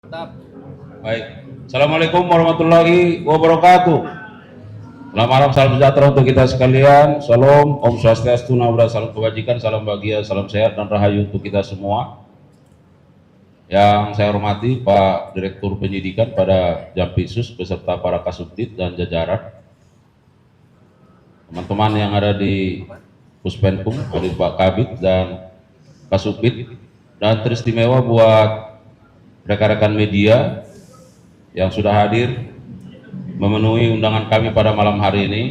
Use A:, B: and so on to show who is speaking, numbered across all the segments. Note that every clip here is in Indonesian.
A: Mantap. Baik. Assalamualaikum warahmatullahi wabarakatuh. Selamat malam, salam sejahtera untuk kita sekalian. Salam, Om Swastiastu, Namo Buddhaya, salam kebajikan, salam bahagia, salam sehat dan rahayu untuk kita semua. Yang saya hormati Pak Direktur Penyidikan pada Jampisus beserta para Kasubdit dan jajaran. Teman-teman yang ada di Puspenkum, hadir Pak Kabid dan Kasubdit, dan teristimewa buat rekan-rekan media yang sudah hadir memenuhi undangan kami pada malam hari ini.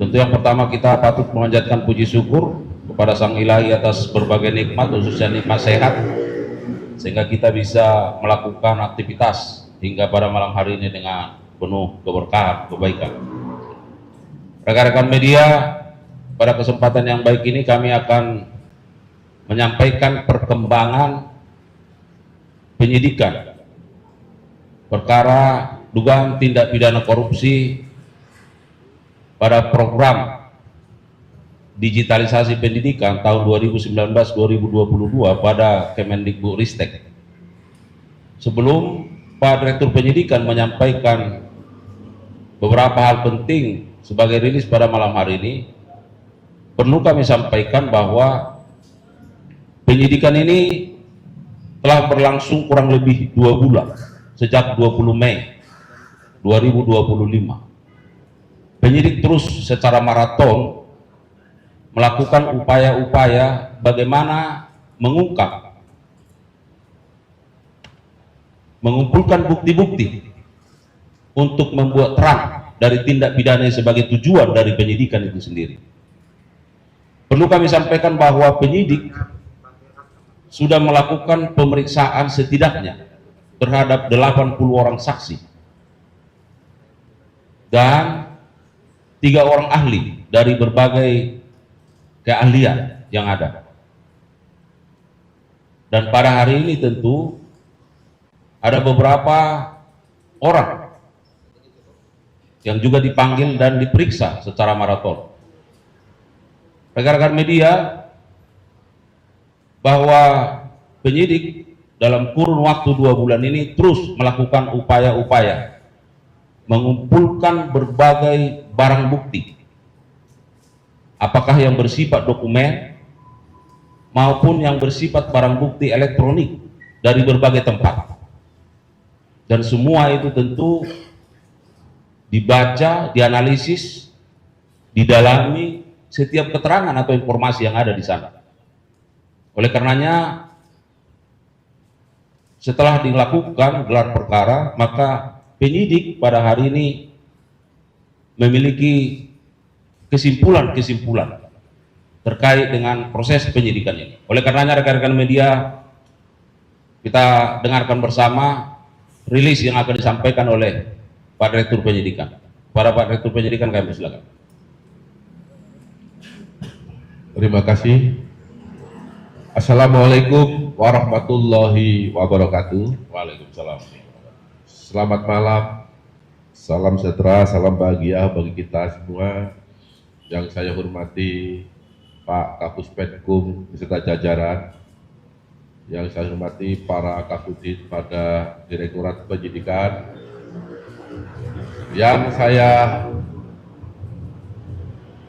A: Tentu yang pertama kita patut memanjatkan puji syukur kepada Sang Ilahi atas berbagai nikmat, khususnya nikmat sehat, sehingga kita bisa melakukan aktivitas hingga pada malam hari ini dengan penuh keberkahan, kebaikan. Rekan-rekan media, pada kesempatan yang baik ini kami akan menyampaikan perkembangan penyidikan perkara dugaan tindak pidana korupsi pada program digitalisasi pendidikan tahun 2019-2022 pada Kemendikbudristek. Sebelum Pak Direktur Penyidikan menyampaikan beberapa hal penting sebagai rilis pada malam hari ini, perlu kami sampaikan bahwa penyidikan ini telah berlangsung kurang lebih 2 bulan, sejak 20 Mei 2025. Penyidik terus secara maraton melakukan upaya-upaya bagaimana mengumpulkan bukti-bukti untuk membuat terang dari tindak pidana sebagai tujuan dari penyidikan itu sendiri. Perlu kami sampaikan bahwa penyidik sudah melakukan pemeriksaan setidaknya terhadap 80 orang saksi dan 3 orang ahli dari berbagai keahlian yang ada. Dan pada hari ini tentu ada beberapa orang yang juga dipanggil dan diperiksa secara maraton. Rekan-rekan media, bahwa penyidik dalam kurun waktu 2 bulan ini terus melakukan upaya-upaya mengumpulkan berbagai barang bukti, apakah yang bersifat dokumen maupun yang bersifat barang bukti elektronik dari berbagai tempat, dan semua itu tentu dibaca, dianalisis, didalami setiap keterangan atau informasi yang ada di sana. Oleh karenanya, setelah dilakukan gelar perkara, maka penyidik pada hari ini memiliki kesimpulan-kesimpulan terkait dengan proses penyidikan ini. Oleh karenanya, rekan-rekan media, kita dengarkan bersama rilis yang akan disampaikan oleh Pak Direktur Penyidikan. Para Pak Direktur Penyidikan, kami silakan.
B: Terima kasih. Assalamualaikum warahmatullahi wabarakatuh.
A: Waalaikumsalam.
B: Selamat malam, salam sejahtera, salam bahagia bagi kita semua. Yang saya hormati Pak Kapus Penkum beserta jajaran, yang saya hormati para Kasubdit pada Direktorat Penyidikan, yang saya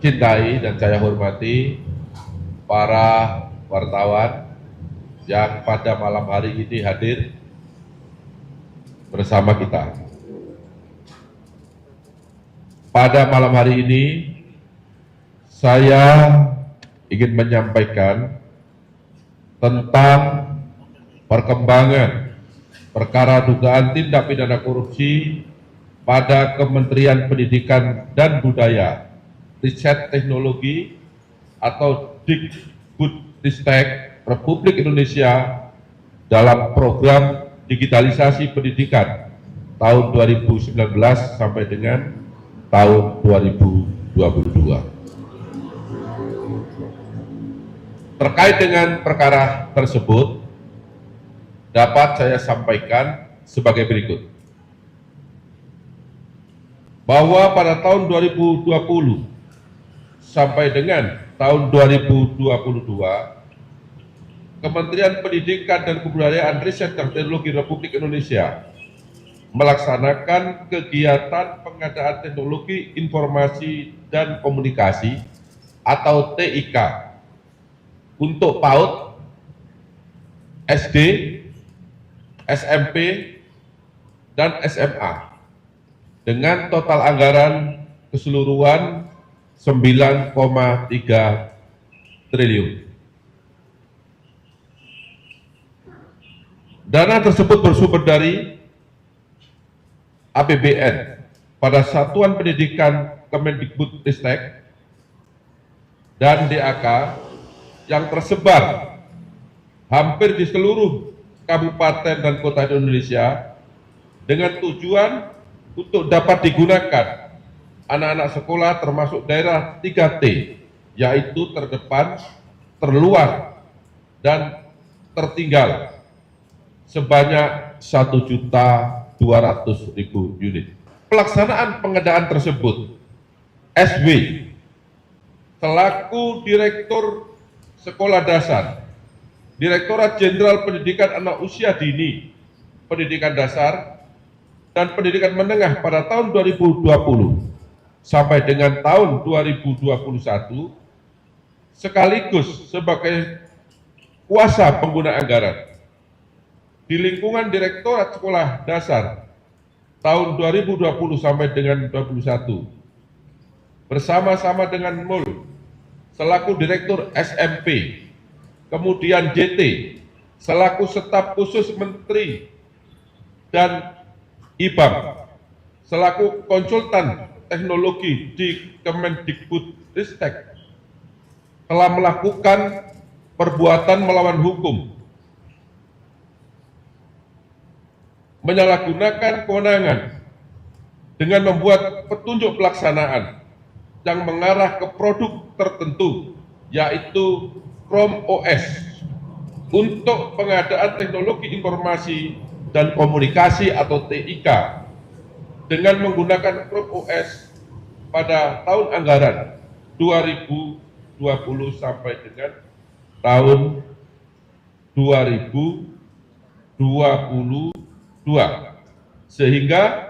B: cintai dan saya hormati para wartawan yang pada malam hari ini hadir bersama kita. Pada malam hari ini saya ingin menyampaikan tentang perkembangan perkara dugaan tindak pidana korupsi pada Kementerian Pendidikan dan Budaya, Riset Teknologi atau Dikbudristek Republik Indonesia dalam program digitalisasi pendidikan tahun 2019 sampai dengan tahun 2022. Terkait dengan perkara tersebut, dapat saya sampaikan sebagai berikut. Bahwa pada tahun 2020 sampai dengan tahun 2022, Kementerian Pendidikan dan Kebudayaan, Riset dan Teknologi Republik Indonesia melaksanakan kegiatan pengadaan teknologi informasi dan komunikasi atau TIK untuk PAUD, SD, SMP, dan SMA dengan total anggaran keseluruhan 9,3 triliun. Dana tersebut bersumber dari APBN pada Satuan Pendidikan Kemendikbudristek dan DAK yang tersebar hampir di seluruh kabupaten dan kota di Indonesia dengan tujuan untuk dapat digunakan anak-anak sekolah termasuk daerah 3T, yaitu terdepan, terluar, dan tertinggal sebanyak 1.200.000 unit. Pelaksanaan pengadaan tersebut, SW selaku Direktur Sekolah Dasar, Direktorat Jenderal Pendidikan Anak Usia Dini, Pendidikan Dasar, dan Pendidikan Menengah pada tahun 2020 sampai dengan tahun 2021, sekaligus sebagai kuasa pengguna anggaran di lingkungan Direktorat Sekolah Dasar tahun 2020 sampai dengan 2021 bersama-sama dengan MUL selaku Direktur SMP, kemudian JT selaku Staf Khusus Menteri dan IBAM selaku konsultan teknologi di Kemendikbudristek telah melakukan perbuatan melawan hukum, menyalahgunakan kewenangan dengan membuat petunjuk pelaksanaan yang mengarah ke produk tertentu, yaitu Chrome OS, untuk pengadaan teknologi informasi dan komunikasi atau TIK dengan menggunakan Chrome OS pada tahun anggaran 2020 sampai dengan tahun 2022, sehingga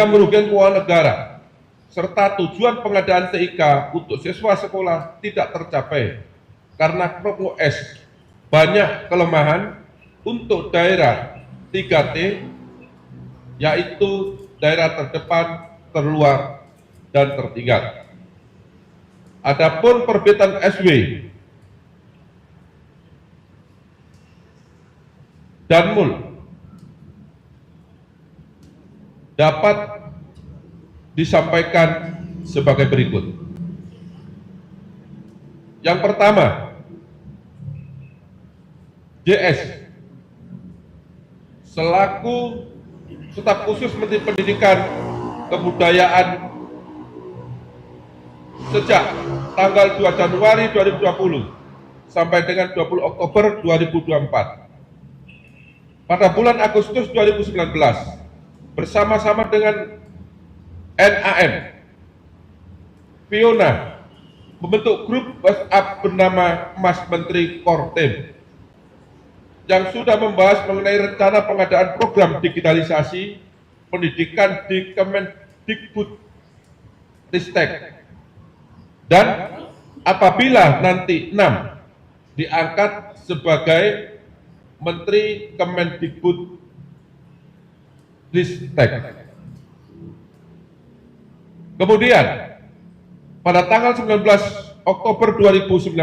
B: merugikan keuangan negara, serta tujuan pengadaan TIK untuk siswa sekolah tidak tercapai karena Chrome OS banyak kelemahan untuk daerah 3T, yaitu daerah terdepan, terluar, dan tertinggal. Adapun perbetan SW dan MUL dapat disampaikan sebagai berikut. Yang pertama, JS selaku Staf Khusus Menteri Pendidikan Kebudayaan sejak tanggal 2 Januari 2020 sampai dengan 20 Oktober 2024. Pada bulan Agustus 2019, bersama-sama dengan NAM, Fiona membentuk grup WhatsApp bernama Mas Menteri Kortem yang sudah membahas mengenai rencana pengadaan program digitalisasi pendidikan di Kemendikbudristek. Dan apabila nanti 6 diangkat sebagai Menteri Kemendikbudristek. Kemudian pada tanggal 19 Oktober 2019,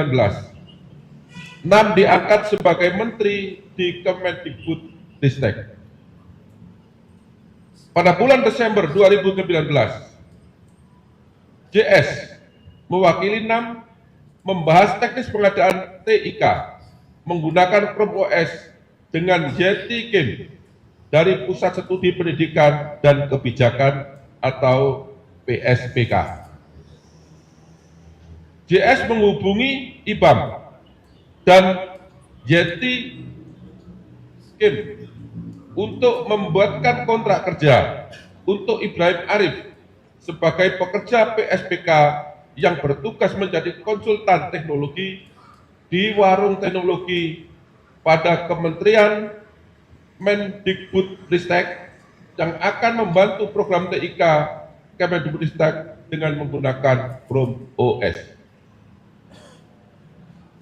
B: 6 diangkat sebagai Menteri di Kemendikbudristek. Pada bulan Desember 2019, JS mewakili NAM membahas teknis pengadaan TIK menggunakan Chrome OS dengan Yeti Kim dari Pusat Studi Pendidikan dan Kebijakan atau PSPK. JS menghubungi IBAM dan Yeti Kim untuk membuatkan kontrak kerja untuk Ibrahim Arif sebagai pekerja PSPK yang bertugas menjadi konsultan teknologi di warung teknologi pada Kementerian Mendikbudristek yang akan membantu program TIK Kemendikbudristek dengan menggunakan Chrome OS.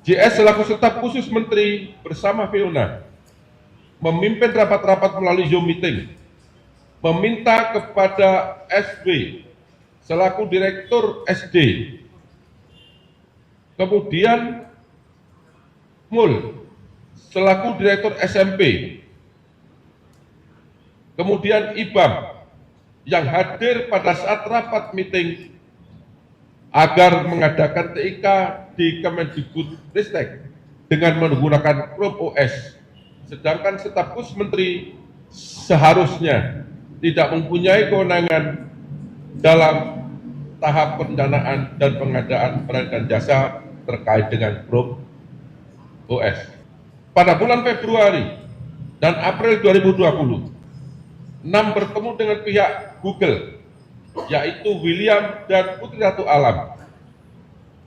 B: JS selaku staf khusus Menteri bersama Fiona memimpin rapat-rapat melalui Zoom meeting, meminta kepada SW selaku Direktur SD, kemudian Mul selaku Direktur SMP, kemudian IBAM yang hadir pada saat rapat meeting agar mengadakan TIK di Kemendikbudristek dengan menggunakan Chrome OS, sedangkan staf khusus Menteri seharusnya tidak mempunyai kewenangan dalam tahap perencanaan dan pengadaan barang dan jasa terkait dengan Chrome OS. Pada bulan Februari dan April 2020, NAM bertemu dengan pihak Google, yaitu William dan Putri Ratu Alam,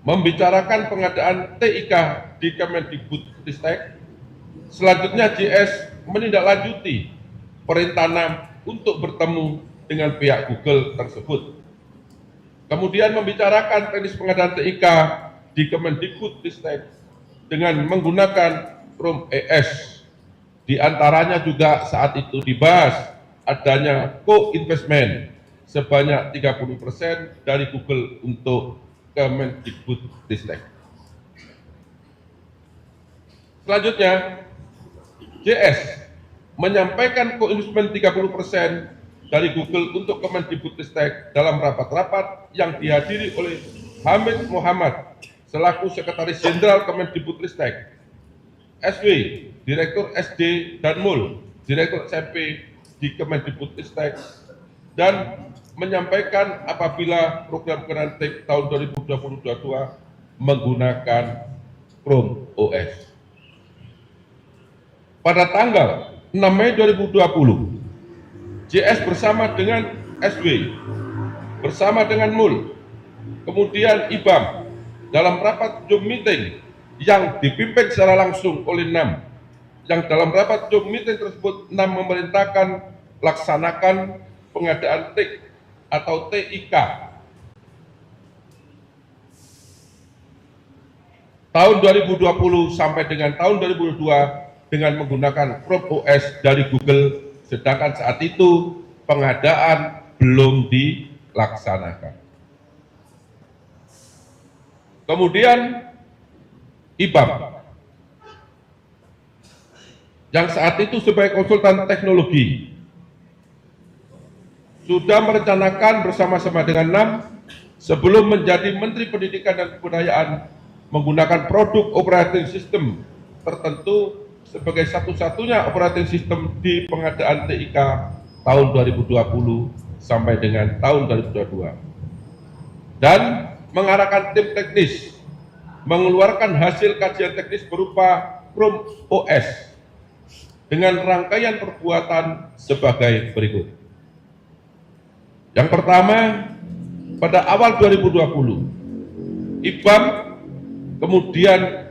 B: membicarakan pengadaan TIK di Kemendikbudristek. Selanjutnya JS menindaklanjuti perintah NAM untuk bertemu dengan pihak Google tersebut. Kemudian membicarakan teknis pengadaan TIK di Kemendikbudristek dengan menggunakan Chrome OS. Di antaranya juga saat itu dibahas adanya co-investment sebanyak 30% dari Google untuk Kemendikbudristek. Selanjutnya, JS menyampaikan co-investment 30% dari Google untuk Kemendikbudristek dalam rapat-rapat yang dihadiri oleh Hamid Muhammad selaku Sekretaris Jenderal Kemendikbudristek, SW, Direktur SD, dan Mul, Direktur SMP di Kemendikbudristek, dan menyampaikan apabila program Kementek tahun 2022 menggunakan Chrome OS. Pada tanggal 6 Mei 2020, JS bersama dengan SW, bersama dengan Mul, kemudian IBAM dalam rapat Zoom meeting yang dipimpin secara langsung oleh NAM, yang dalam rapat Zoom meeting tersebut NAM memerintahkan laksanakan pengadaan TIK atau TIK tahun 2020 sampai dengan tahun 2022 dengan menggunakan Chrome OS dari Google, sedangkan saat itu pengadaan belum dilaksanakan. Kemudian IBAM yang saat itu sebagai konsultan teknologi sudah merencanakan bersama-sama dengan NAM sebelum menjadi Menteri Pendidikan dan Kebudayaan menggunakan produk operating system tertentu sebagai satu-satunya operating system di pengadaan TIK tahun 2020 sampai dengan tahun 2022, dan mengarahkan tim teknis mengeluarkan hasil kajian teknis berupa Chrome OS dengan rangkaian perbuatan sebagai berikut. Yang pertama, pada awal 2020, IBAM, kemudian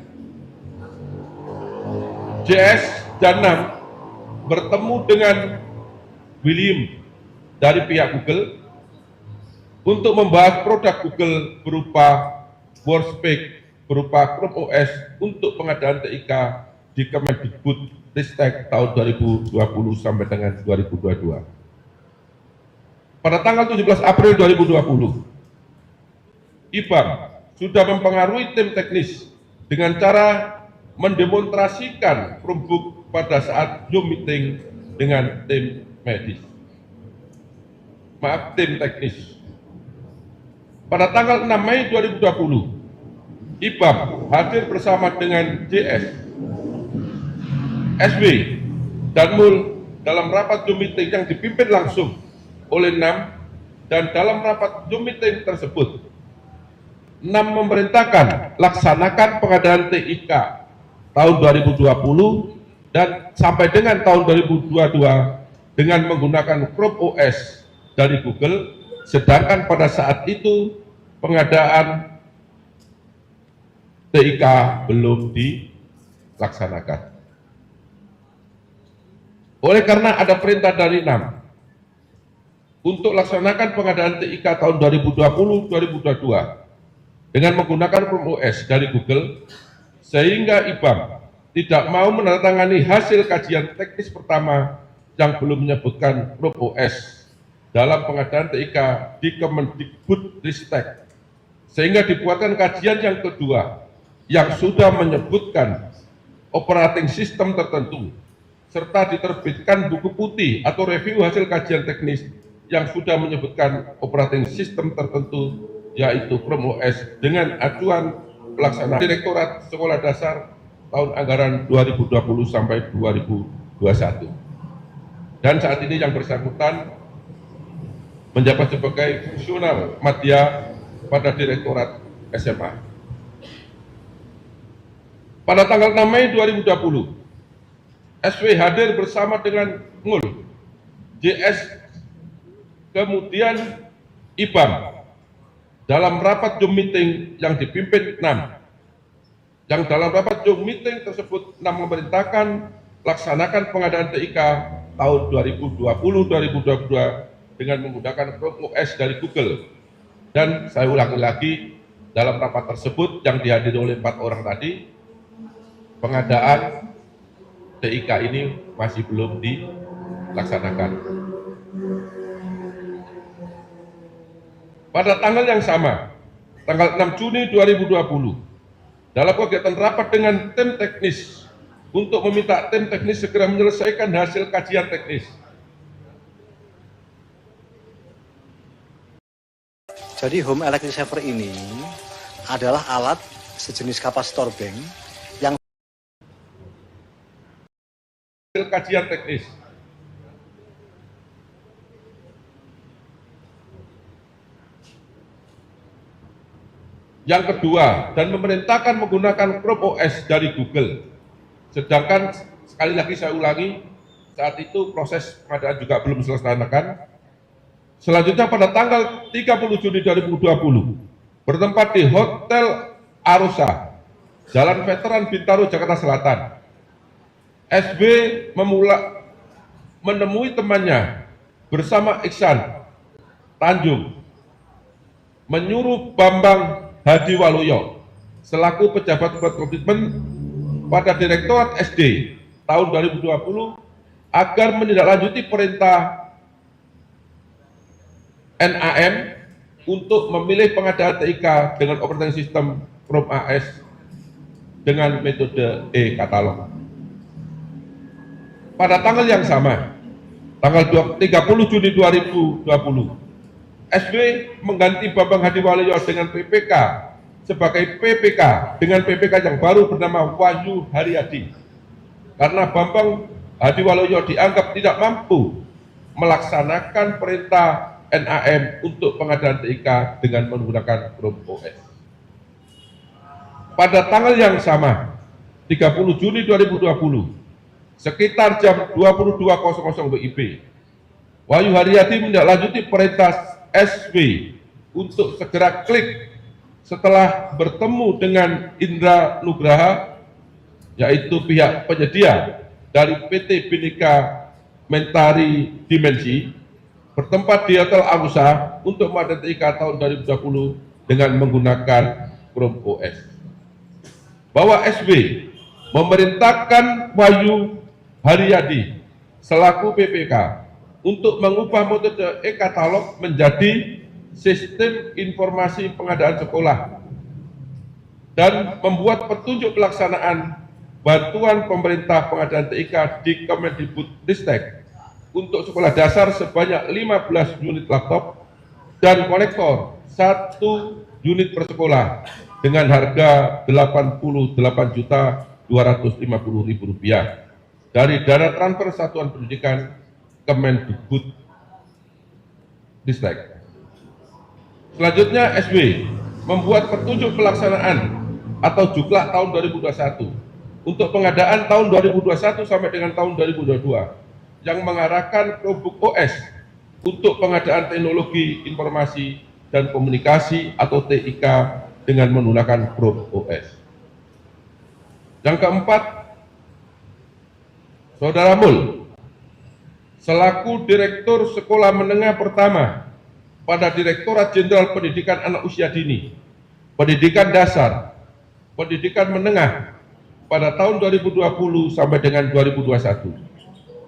B: JS dan NAM bertemu dengan William dari pihak Google untuk membahas produk Google berupa Workspace, berupa Chrome OS untuk pengadaan TIK di Kemendikbudristek tahun 2020 sampai dengan 2022. Pada tanggal 17 April 2020, IBAM sudah mempengaruhi tim teknis dengan cara mendemonstrasikan Chromebook pada saat Zoom meeting dengan tim medis. Tim teknis. Pada tanggal 6 Mei 2020, IBAM hadir bersama dengan JS, SW, dan MUL dalam rapat Zoom meeting yang dipimpin langsung oleh NAM, dan dalam rapat Zoom meeting tersebut NAM memerintahkan laksanakan pengadaan TIK tahun 2020 dan sampai dengan tahun 2022 dengan menggunakan Chrome OS dari Google, sedangkan pada saat itu pengadaan TIK belum dilaksanakan. Oleh karena ada perintah dari NAM untuk laksanakan pengadaan TIK tahun 2020-2022 dengan menggunakan Chrome OS dari Google, sehingga IBAM tidak mau menandatangani hasil kajian teknis pertama yang belum menyebutkan Chrome OS dalam pengadaan TIK di Kemendikbudristek, sehingga dibuatkan kajian yang kedua yang sudah menyebutkan operating system tertentu, serta diterbitkan buku putih atau review hasil kajian teknis yang sudah menyebutkan operating system tertentu, yaitu Chrome OS, dengan acuan pelaksanaan Direktorat Sekolah Dasar tahun anggaran 2020 sampai 2021. Dan saat ini yang bersangkutan menjabat sebagai fungsional madya pada Direktorat SMA. Pada tanggal 6 Mei 2020, SW hadir bersama dengan MUL, JS, kemudian IBAM dalam rapat Zoom meeting yang dipimpin NAM. Yang dalam rapat Zoom meeting tersebut NAM memerintahkan laksanakan pengadaan TIK tahun 2020-2022 dengan menggunakan Chrome OS dari Google. Dan saya ulangi lagi, dalam rapat tersebut yang dihadiri oleh 4 orang tadi, pengadaan TIK ini masih belum dilaksanakan. Pada tanggal yang sama, tanggal 6 Juni 2020, dalam kegiatan rapat dengan tim teknis untuk meminta tim teknis segera menyelesaikan hasil kajian teknis.
C: Jadi home electric saver ini adalah alat sejenis kapasitor bank yang
B: hasil kajian teknis. Yang kedua, dan memerintahkan menggunakan Chrome OS dari Google. Sedangkan, sekali lagi saya ulangi, saat itu proses pengadaan juga belum diselesaikan. Selanjutnya pada tanggal 30 Juni 2020, bertempat di Hotel Arosa, Jalan Veteran Bintaro, Jakarta Selatan, SB menemui temannya bersama Iksan Tanjung, menyuruh Bambang Hadi Waluyo selaku pejabat komitmen pada Direktorat SD tahun 2020 agar menindaklanjuti perintah NAM untuk memilih pengadaan TIK dengan operating system Chrome OS dengan metode e-katalog. Pada tanggal yang sama, tanggal 30 Juni 2020, SW mengganti Bambang Hadi Waluyo dengan PPK sebagai PPK dengan PPK yang baru bernama Wahyu Haryadi, karena Bambang Hadi Waluyo dianggap tidak mampu melaksanakan perintah NAM untuk pengadaan TIK dengan menggunakan Chrome OS. Pada tanggal yang sama, 30 Juni 2020, sekitar jam 22.00 WIB, Wahyu Haryadi menindaklanjuti perintah SW untuk segera klik setelah bertemu dengan Indra Nugraha, yaitu pihak penyedia dari PT Bhinneka Mentari Dimensi, bertempat di Hotel Arosa untuk pengadaan TIK tahun 2020 dengan menggunakan Chrome OS. Bahwa SW memerintahkan Wahyu Haryadi selaku PPK untuk mengubah metode e-katalog menjadi sistem informasi pengadaan sekolah dan membuat petunjuk pelaksanaan bantuan pemerintah pengadaan TIK di Kemendikbudristek untuk sekolah dasar sebanyak 15 unit laptop dan konektor 1 unit per sekolah dengan harga Rp88.250.000 dari dana transfer Satuan Pendidikan Kemendikbud Ristek. Selanjutnya SW membuat petunjuk pelaksanaan atau juklak tahun 2021 untuk pengadaan tahun 2021 sampai dengan tahun 2022 yang mengarahkan Chromebook OS untuk pengadaan teknologi informasi dan komunikasi atau TIK dengan menggunakan Chromebook OS. Yang keempat, Saudara Mul selaku Direktur Sekolah Menengah Pertama pada Direktorat Jenderal Pendidikan Anak Usia Dini, Pendidikan Dasar, Pendidikan Menengah pada tahun 2020 sampai dengan 2021,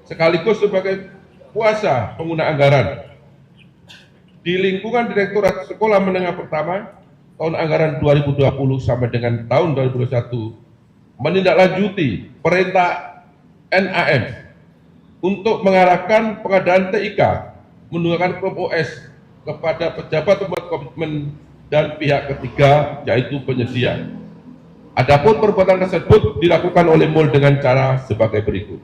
B: sekaligus sebagai kuasa pengguna anggaran di lingkungan Direktorat Sekolah Menengah Pertama tahun anggaran 2020 sampai dengan tahun 2021 menindaklanjuti perintah NAM untuk mengarahkan pengadaan TIK menggunakan Chrome OS kepada pejabat pembuat komitmen dan pihak ketiga yaitu penyedia. Adapun perbuatan tersebut dilakukan oleh MUL dengan cara sebagai berikut.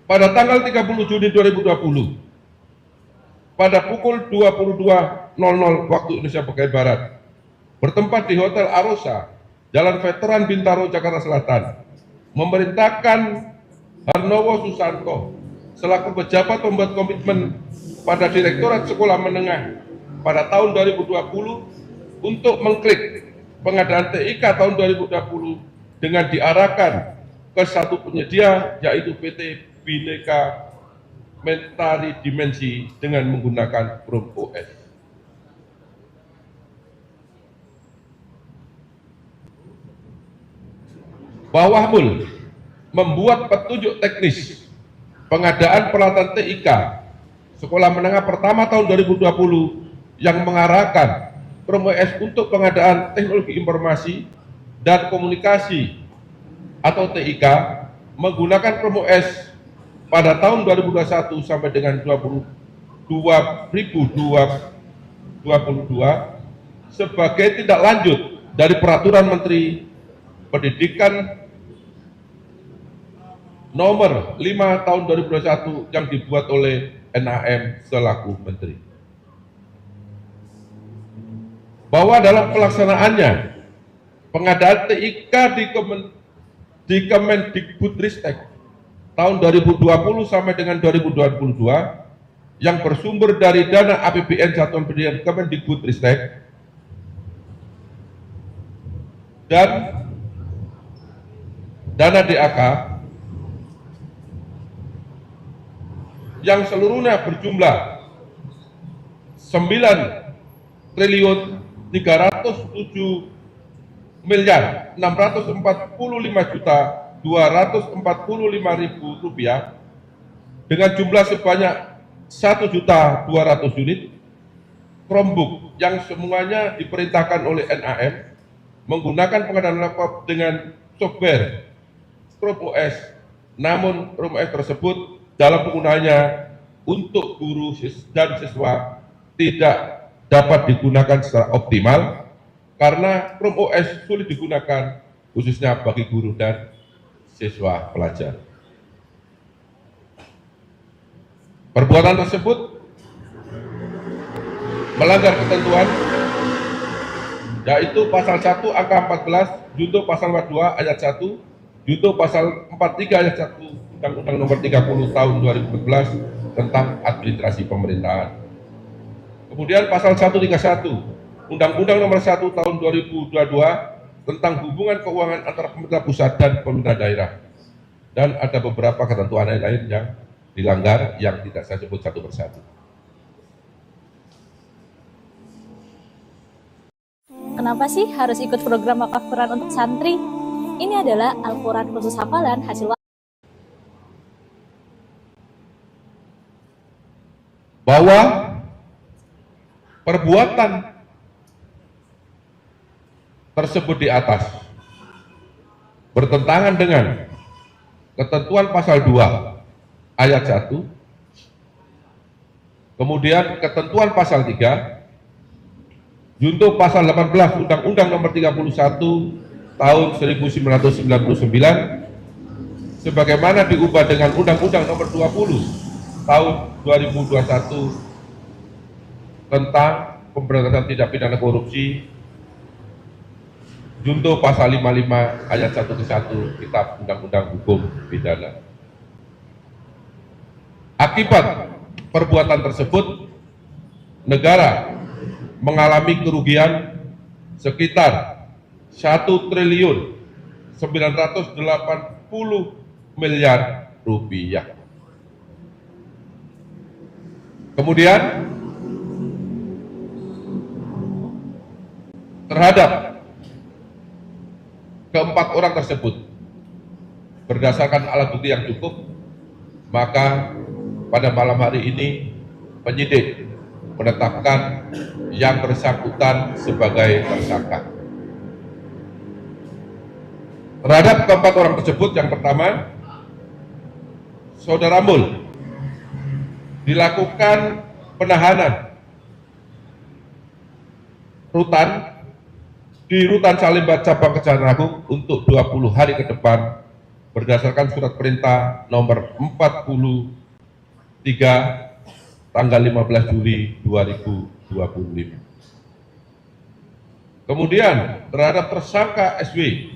B: Pada tanggal 30 Juni 2020, pada pukul 22.00 waktu Indonesia bagian Barat, bertempat di Hotel Arosa, Jalan Veteran Bintaro, Jakarta Selatan, memerintahkan Harnowo Susanto selaku pejabat pembuat komitmen pada Direktorat Sekolah Menengah pada tahun 2020 untuk mengklik pengadaan TIK tahun 2020 dengan diarahkan ke satu penyedia yaitu PT Bhinneka Mentari Dimensi dengan menggunakan Chrome OS. Bawah MUL membuat petunjuk teknis pengadaan peralatan TIK Sekolah Menengah Pertama tahun 2020 yang mengarahkan Chrome OS untuk pengadaan teknologi informasi dan komunikasi atau TIK menggunakan Chrome OS pada tahun 2021 sampai dengan 2022 sebagai tindak lanjut dari Peraturan Menteri Pendidikan Nomor 5 tahun 2021 yang dibuat oleh NAM selaku Menteri. Bahwa dalam pelaksanaannya pengadaan TIK di Kemendikbudristek tahun 2020 sampai dengan 2022 yang bersumber dari dana APBN Satuan Pendidikan Kemendikbudristek dan dana DAK yang seluruhnya berjumlah 9.645.245.000 rupiah dengan jumlah sebanyak 1.200.000 unit Chromebook yang semuanya diperintahkan oleh NAM menggunakan pengadaan laptop dengan software Chrome OS, namun Chrome OS tersebut dalam penggunaannya untuk guru dan siswa tidak dapat digunakan secara optimal karena Chrome OS sulit digunakan khususnya bagi guru dan siswa pelajar. Perbuatan tersebut melanggar ketentuan yaitu pasal 1 angka 14 junto pasal 42 ayat 1 junto pasal 43 ayat 1 Undang-Undang Nomor 30 Tahun 2014 tentang Administrasi Pemerintahan. Kemudian pasal 131 Undang-Undang Nomor 1 Tahun 2022 tentang hubungan keuangan antara pemerintah pusat dan pemerintah daerah. Dan ada beberapa ketentuan lain yang dilanggar yang tidak saya sebut satu persatu.
D: Kenapa sih harus ikut program wakaf Quran untuk santri? Ini adalah Al-Quran khusus hafalan hasil
B: bahwa perbuatan tersebut di atas bertentangan dengan ketentuan pasal 2 ayat 1 Kemudian ketentuan pasal 3, junto pasal 18 Undang-Undang Nomor 31 Tahun 1999 sebagaimana diubah dengan Undang-Undang Nomor 20 Tahun 2021 tentang pemberantasan tindak pidana korupsi, junto pasal 55 ayat 1 ke 1 Kitab Undang-Undang Hukum Pidana. Akibat perbuatan tersebut, negara mengalami kerugian sekitar 1.980 miliar rupiah. Kemudian terhadap keempat orang tersebut, berdasarkan alat bukti yang cukup, maka pada malam hari ini penyidik menetapkan yang bersangkutan sebagai tersangka. Terhadap keempat orang tersebut, yang pertama, Saudara Mul, dilakukan penahanan di Rutan Salemba Cabang Kejaksaan Agung untuk 20 hari ke depan berdasarkan surat perintah nomor 43 tanggal 15 Juli 2025. Kemudian terhadap tersangka SW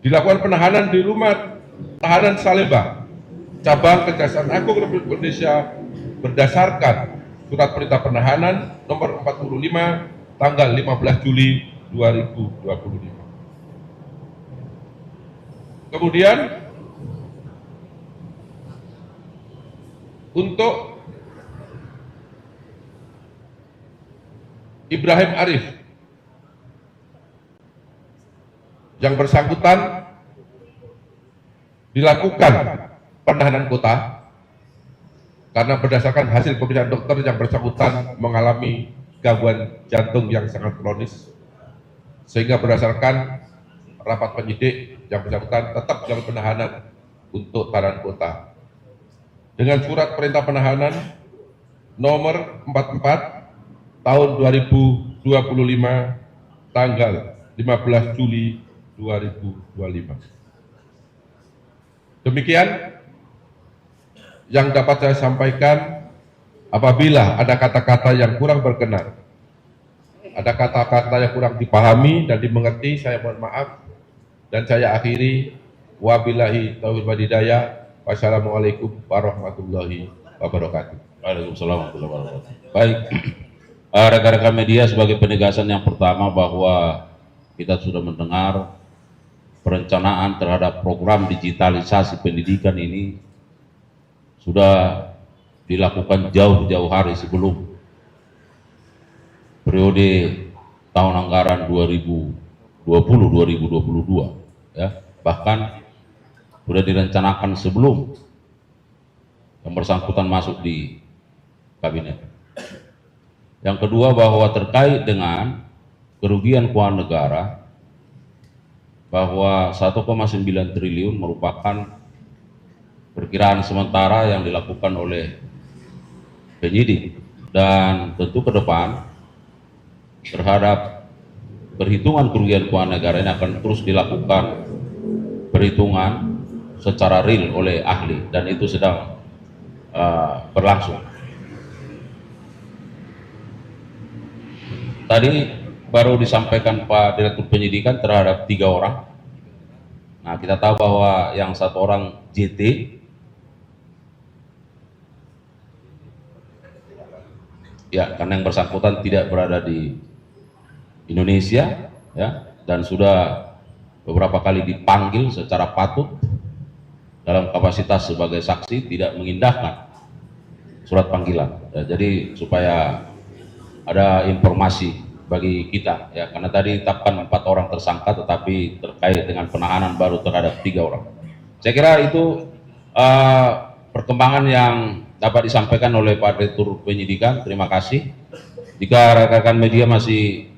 B: dilakukan penahanan di rumah tahanan Salemba Cabang Kejaksaan Agung Republik Indonesia berdasarkan surat perintah penahanan nomor 45 tanggal 15 Juli 2025. Kemudian untuk Ibrahim Arif yang bersangkutan dilakukan penahanan kota karena berdasarkan hasil pemeriksaan dokter yang bersangkutan mengalami gangguan jantung yang sangat kronis, sehingga berdasarkan rapat penyidik yang bersangkutan tetap dalam penahanan untuk tahanan kota dengan surat perintah penahanan nomor 44 tahun 2025 tanggal 15 Juli 2025. Demikian yang dapat saya sampaikan. Apabila ada kata-kata yang kurang berkenan, ada kata-kata yang kurang dipahami dan dimengerti, saya mohon maaf dan saya akhiri. Wabillahi taufiq wal hidayah. Wassalamualaikum warahmatullahi wabarakatuh.
A: Waalaikumsalam warahmatullahi wabarakatuh. Baik, rekan-rekan media, sebagai penegasan yang pertama bahwa kita sudah mendengar perencanaan terhadap program digitalisasi pendidikan ini sudah dilakukan jauh-jauh hari sebelum periode tahun anggaran 2020-2022, ya. Bahkan sudah direncanakan sebelum yang bersangkutan masuk di kabinet. Yang kedua, bahwa terkait dengan kerugian keuangan negara, bahwa 1,9 triliun merupakan perkiraan sementara yang dilakukan oleh penyidik, dan tentu ke depan terhadap perhitungan kerugian keuangan negara ini akan terus dilakukan perhitungan secara real oleh ahli, dan itu sedang berlangsung. Tadi baru disampaikan Pak Direktur Penyidikan terhadap 3 orang. Nah, kita tahu bahwa yang 1 orang JT, ya, karena yang bersangkutan tidak berada di Indonesia, ya, dan sudah beberapa kali dipanggil secara patut dalam kapasitas sebagai saksi, tidak mengindahkan surat panggilan. Ya, jadi supaya ada informasi bagi kita, ya, karena tadi ditetapkan 4 orang tersangka, tetapi terkait dengan penahanan baru terhadap 3 orang. Saya kira itu perkembangan yang dapat disampaikan oleh Pak Direktur Penyidikan. Terima kasih. Jika rekan-rekan media masih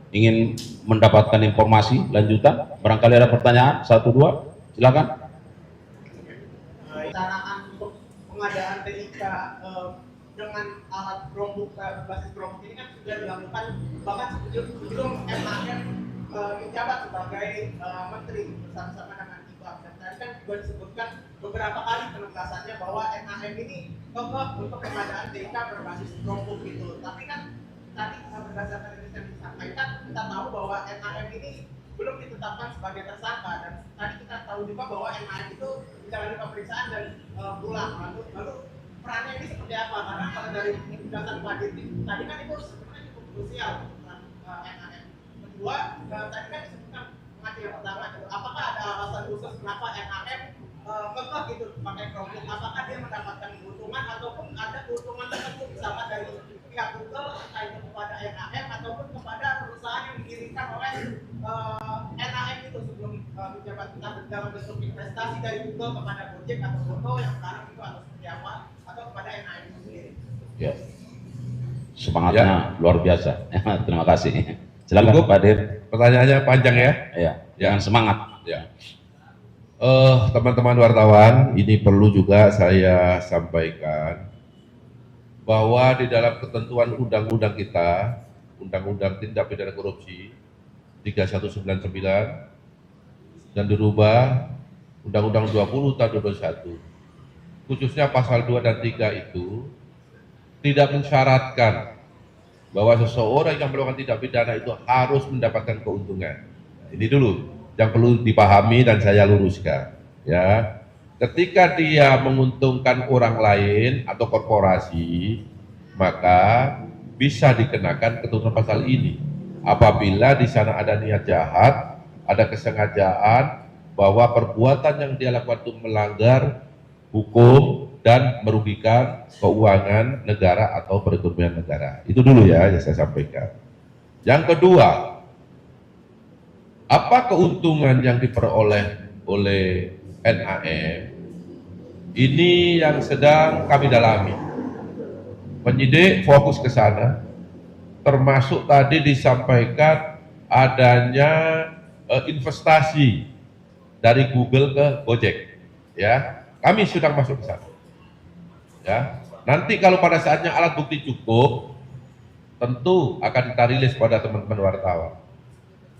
A: ingin mendapatkan informasi lanjutan, barangkali ada pertanyaan 1-2, silakan.
E: Rencanakan untuk pengadaan TIK dengan Chromebook berbasis Chromebook ini kan sudah dilakukan bahkan sebelum MAN menjabat sebagai menteri bersama-sama dengan Ibam. Dan tadi kan juga disebutkan beberapa kali penegasannya bahwa MAN ini kokoh untuk pengadaan TK berbasis Chromebook gitu. Tapi kan tadi berdasarkan yang disampaikan, kita tahu bahwa MAN ini belum ditetapkan sebagai tersangka, dan tadi kita tahu juga bahwa MAN itu menjalani pemeriksaan dan pulang. Lalu perannya ini seperti apa? Karena kalau dari penjelasan Pak Dirti tadi kan itu sebenarnya cukup krusial peran MAN. Kedua, tadi kan disebutkan pengajar yang pertama, apakah ada alasan khusus kenapa MAN kekeh gitu pakai Chromebook? Apakah dia mendapatkan keuntungan ataupun ada keuntungan tertentu misalkan dari pihak Google, entah itu kepada NAM ataupun kepada perusahaan yang dikirimkan oleh NAM itu sebelum menjabat, entah dalam bentuk investasi dari Google kepada Gojek atau Goto yang sekarang itu atau seperti apa, atau kepada NAM itu sendiri.
A: Ya. Semangatnya luar biasa. Terima kasih. Silakan
B: Cukup.
A: Pak Dir.
B: Pertanyaannya panjang ya.
A: Ya, jangan semangat.
B: Ya. Teman-teman wartawan, ini perlu juga saya sampaikan bahwa di dalam ketentuan undang-undang kita, Undang-Undang Tindak Pidana Korupsi 3199 dan dirubah Undang-Undang 20 tahun 2021, khususnya pasal 2 dan 3 itu tidak mensyaratkan bahwa seseorang yang melakukan tindak pidana itu harus mendapatkan keuntungan. Ini dulu yang perlu dipahami dan saya luruskan, ya. Ketika dia menguntungkan orang lain atau korporasi, maka bisa dikenakan ketentuan pasal ini. Apabila di sana ada niat jahat, ada kesengajaan bahwa perbuatan yang dia lakukan itu melanggar hukum dan merugikan keuangan negara atau perekonomian negara. Itu dulu ya yang saya sampaikan. Yang kedua, apa keuntungan yang diperoleh oleh NAM? Ini yang sedang kami dalami. Penyidik fokus ke sana, termasuk tadi disampaikan adanya investasi dari Google ke Gojek. Ya, kami sudah masuk ke sana. Ya, nanti kalau pada saatnya alat bukti cukup, tentu akan kita rilis pada teman-teman wartawan.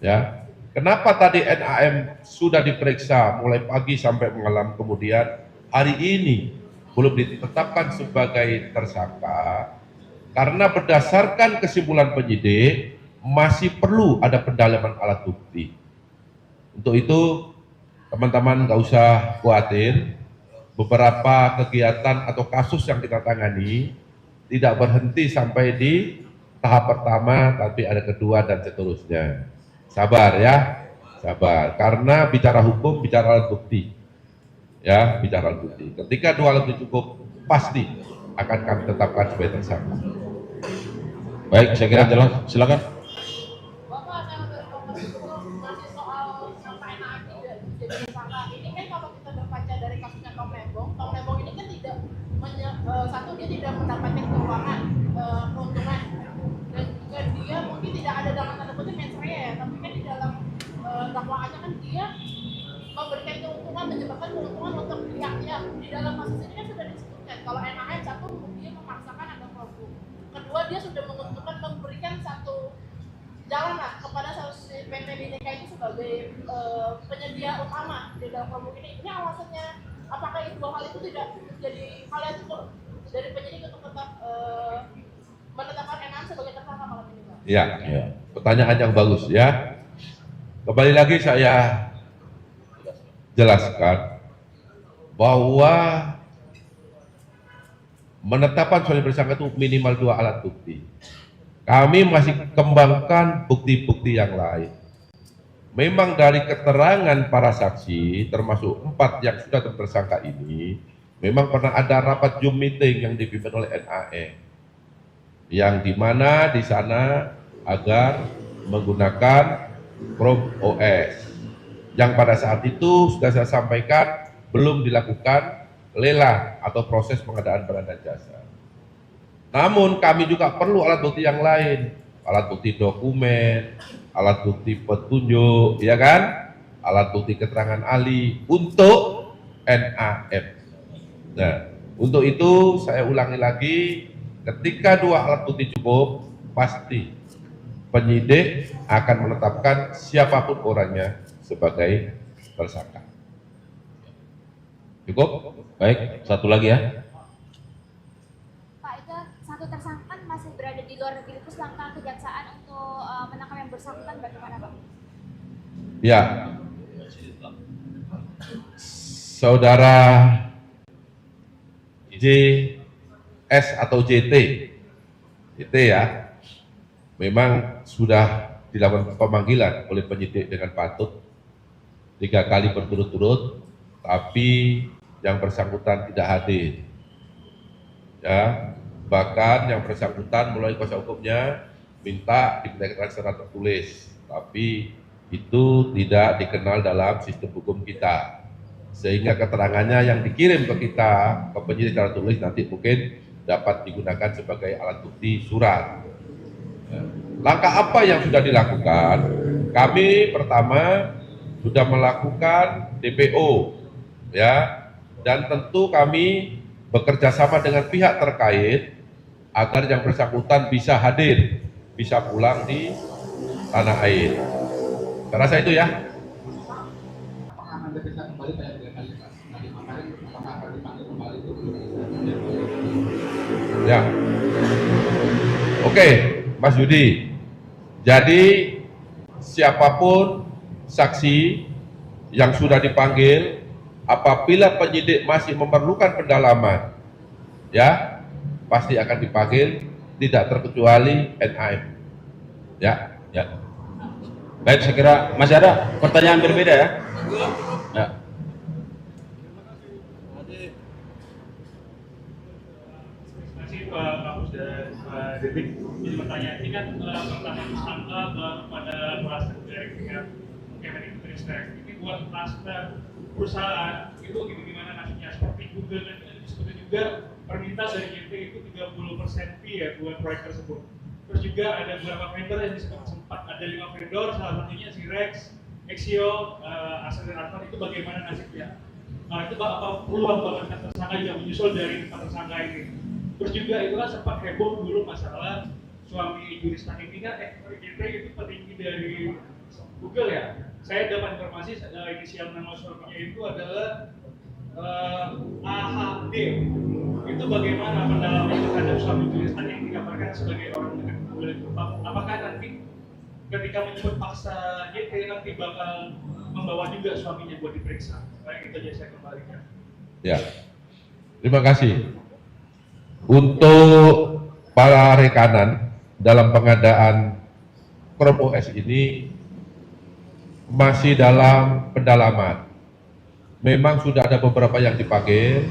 B: Ya, kenapa tadi NAM sudah diperiksa mulai pagi sampai malam, kemudian hari ini belum ditetapkan sebagai tersangka? Karena berdasarkan kesimpulan penyidik masih perlu ada pendalaman alat bukti. Untuk itu teman-teman nggak usah khawatir, beberapa kegiatan atau kasus yang kita tangani tidak berhenti sampai di tahap pertama, tapi ada kedua dan seterusnya. Sabar ya, sabar. Karena bicara hukum, bicara alat bukti. Ya, bicara alat bukti. Ketika dua alat bukti cukup, pasti akan kami tetapkan sebagai tersangka.
A: Baik, saya kira jelas. Silakan.
F: Bapak, saya masih soal sampai NAM tidak jadi tersangka. Ini kan kalau kita berkaca dari kasusnya Tom Lembong ini kan tidak satu, dia tidak mendapatkan keuangan keuntungan, dan juga dia mungkin tidak ada dalam tanda kutip mens rea ya, tapi kan di dalam dakwaannya kan dia memberikan keuntungan, menyebabkan keuntungan untuk pihak-pihak. Di dalam kasus ini kan sudah disebutkan kalau NAM satu dia memaksakan ada produk, kedua dia sudah menguntungkan, memberikan satu jalan lah kepada PT BDK itu sebagai penyedia utama di dalam kelompok ini. Ini alasannya apakah itu hal itu tidak jadi hal yang cukup dari penyidik untuk tetap menetapkan NAM sebagai tersangka malam ini, Pak?
B: Ya, pertanyaan yang bagus ya. Kembali lagi saya jelaskan bahwa menetapkan sebagai tersangka itu minimal 2 alat bukti. Kami masih kembangkan bukti-bukti yang lain. Memang dari keterangan para saksi, termasuk 4 yang sudah tersangka ini, memang pernah ada rapat Zoom meeting yang dipimpin oleh NAM, yang dimana di sana agar menggunakan Chrome OS, yang pada saat itu sudah saya sampaikan belum dilakukan lelang atau proses pengadaan barang dan jasa. Namun kami juga perlu alat bukti yang lain, alat bukti dokumen, alat bukti petunjuk, ya kan, alat bukti keterangan ahli untuk NAM. Nah, untuk itu saya ulangi lagi Ketika 2 alat bukti cukup, pasti penyidik akan menetapkan siapapun orangnya sebagai tersangka. Cukup?
A: Baik, satu lagi ya.
G: Pak, itu satu tersangka kan masih berada di luar negeri, terus langkah kejaksaan untuk menangkap yang bersangkutan bagaimana, Pak?
B: Ya, saudara JS atau JT ya, memang sudah dilakukan pemanggilan oleh penyidik dengan patut 3 kali berturut-turut, tapi yang bersangkutan tidak hadir. Ya, bahkan yang bersangkutan melalui kuasa hukumnya minta keterangan secara tertulis, tapi itu tidak dikenal dalam sistem hukum kita, sehingga keterangannya yang dikirim ke kita, ke penyidik secara tulis, nanti mungkin dapat digunakan sebagai alat bukti surat. Langkah apa yang sudah dilakukan? Kami pertama sudah melakukan DPO, ya, dan tentu kami bekerja sama dengan pihak terkait agar yang bersangkutan bisa hadir, bisa pulang di tanah air. Saya rasa itu ya.
H: Apakah Anda bisa kembali kayak 3 kali Pak? Tadi kemarin apakah akan dipanggil kembali itu?
B: Ya. Oke, Mas Yudi. Jadi siapapun saksi yang sudah dipanggil, apabila penyidik masih memerlukan pendalaman, ya, pasti akan dipanggil, tidak terkecuali NAM. Ya,
A: Ya. Baik, saya kira masih ada pertanyaan berbeda ya. Ya.
I: Terima kasih Pak Kapus dan Pak Detik. Jadi pertanyaan ini kan pertanyaan tersangka pada kluster dari pihak Kemenristek. Ini buat kluster perusahaan itu gimana nasibnya? Seperti Google dan seperti juga permintaan dari JT itu 30% fee ya buat proyek tersebut. Terus juga ada beberapa vendor yang sempat ada 5 vendor, salah satunya si Rex, Exio, Acer dan Advan. Itu bagaimana nasibnya? Itu apa peluang bahkan tersangka juga menyusul dari 4 tersangka ini. Terus juga itu kan sempat heboh dulu masalah suami juristan ini kan JT itu petinggi dari Google ya. Saya dapat informasi inisial nama suaminya itu adalah AHD. Itu bagaimana pendalaman terhadap suami juristan yang dikabarkan sebagai orang dekat Google itu? Apakah nanti ketika menyebut paksa JT nanti bakal membawa juga suaminya buat diperiksa? Baik, itu aja saya kembalikan.
B: ya. Terima kasih. Untuk para rekanan dalam pengadaan Chrome OS ini masih dalam pendalaman. Memang sudah ada beberapa yang dipanggil,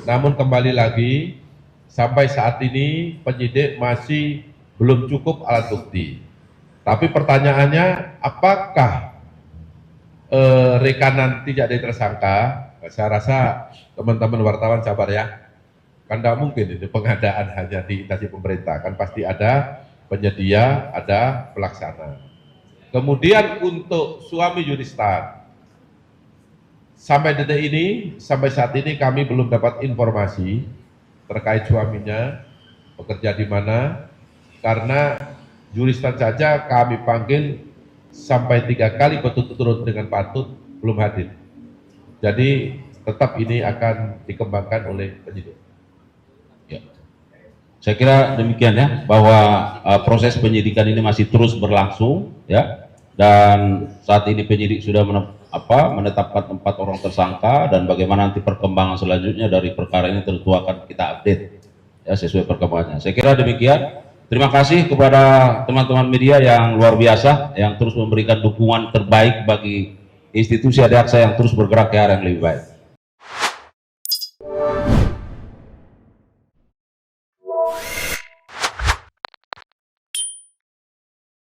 B: namun kembali lagi sampai saat ini penyidik masih belum cukup alat bukti. Tapi pertanyaannya, apakah rekanan tidak ada tersangka? Saya rasa teman-teman wartawan sabar ya. Kan tidak mungkin itu pengadaan hanya di instansi pemerintah, kan pasti ada penyedia, ada pelaksana. Kemudian untuk suami juristan, sampai detik ini, sampai saat ini kami belum dapat informasi terkait suaminya bekerja di mana, karena juristan saja kami panggil sampai 3 kali berturut-turut dengan patut belum hadir. Jadi tetap ini akan dikembangkan oleh penyidik.
A: Ya. Saya kira demikian ya, bahwa proses penyidikan ini masih terus berlangsung ya, dan saat ini penyidik sudah menetapkan 4 orang tersangka, dan bagaimana nanti perkembangan selanjutnya dari perkara ini tentu akan kita update ya sesuai perkembangannya. Saya kira demikian. Terima kasih kepada teman-teman media yang luar biasa yang terus memberikan dukungan terbaik bagi institusi Adaksa yang terus bergerak ke arah yang lebih baik.